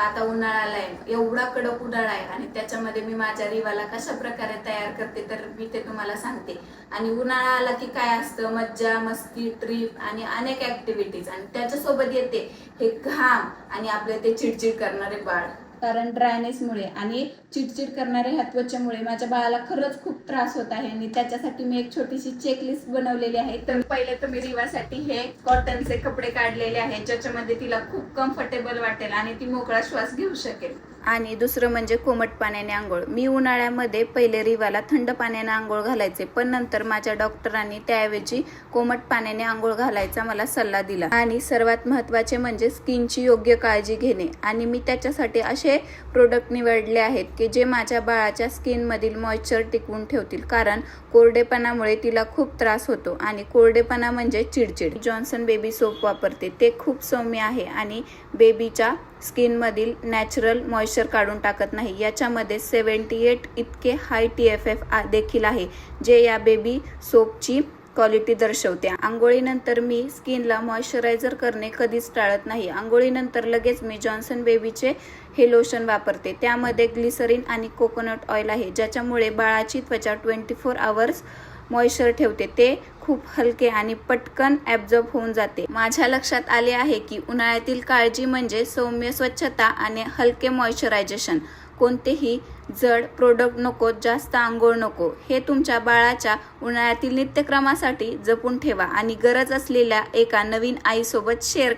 का आता उन्हाळा आलाय, एवढा कडक उन्हाळा आहे आणि त्याच्यामध्ये मी माझ्या रिवाला कशा प्रकारे तयार करते तर मी ते तुम्हाला सांगते। आणि उन्हाळा आला की काय असतं, मज्जा मस्ती, ट्रिप आणि अनेक ऍक्टिव्हिटीज, आणि त्याच्यासोबत येते हे घाम आणि आपले ते चिडचिड करणारे बाळ। कारण ड्रायनेसमुळे आणि चिडचिड करणाऱ्या ह्या त्वचेमुळे माझ्या बाळाला खरंच खूप त्रास होत आहे आणि त्याच्यासाठी मी एक छोटीशी चेकलिस्ट बनवलेली आहे। तर पहिले तुम्ही रिवासाठी हे कॉटनचे कपडे काढलेले आहेत ज्याच्यामध्ये तिला खूप कम्फर्टेबल वाटेल आणि ती मोकळा श्वास घेऊ शकेल। आणि दुसरं म्हणजे कोमट पाण्याने आंघोळ। मी उन्हाळ्यामध्ये पहिले रिवाला थंड पाण्याने आंघोळ घालायचे, पण नंतर माझ्या डॉक्टरांनी त्याऐवजी कोमट पाण्याने आंघोळ घालायचा मला सल्ला दिला। आणि सर्वात महत्त्वाचे म्हणजे स्किनची योग्य काळजी घेणे, आणि मी त्याच्यासाठी असे प्रोडक्ट निवडले आहेत की जे माझ्या बाळाच्या स्किन मधील मॉइश्चर टिकवून ठेवतील, कारण कोरडेपणामुळे तिला खूप त्रास होतो आणि कोरडेपणा म्हणजे चिडचिड। जॉन्सन बेबी सोप वापरते, ते खूप सौम्य आहे आणि बेबीच्या स्किन मधील नॅचरल मॉइश्चर काढून टाकत नाही। याच्यामध्ये 78 इतके हाय TFF देखील आहे, जे या बेबी सोपची क्वालिटी दर्शवते। आंघोळीनंतर मी स्किनला मॉइश्चरायझर करणे कधीच टाळत नाही। आंघोळीनंतर लगेच मी जॉन्सन बेबीचे हे लोशन वापरते, त्यामध्ये ग्लिसरीन आणि कोकोनट ऑइल आहे, ज्याच्यामुळे बाळाची त्वचा 24 आवर्स मॉइश्चर ठेवते। ते खूप हलके आणि पटकन ॲब्झॉर्ब होऊन जाते। माझ्या लक्षात आले आहे की उन्हाळ्यातील काळजी म्हणजे सौम्य स्वच्छता आणि हलके मॉइश्चरायझेशन। कोणतेही जड प्रोडक्ट नको, जास्त आंघोळ नको। हे तुमच्या बाळाच्या उन्हाळ्यातील नित्यक्रमासाठी जपून ठेवा आणि गरज असलेल्या एका नवीन आईसोबत शेअर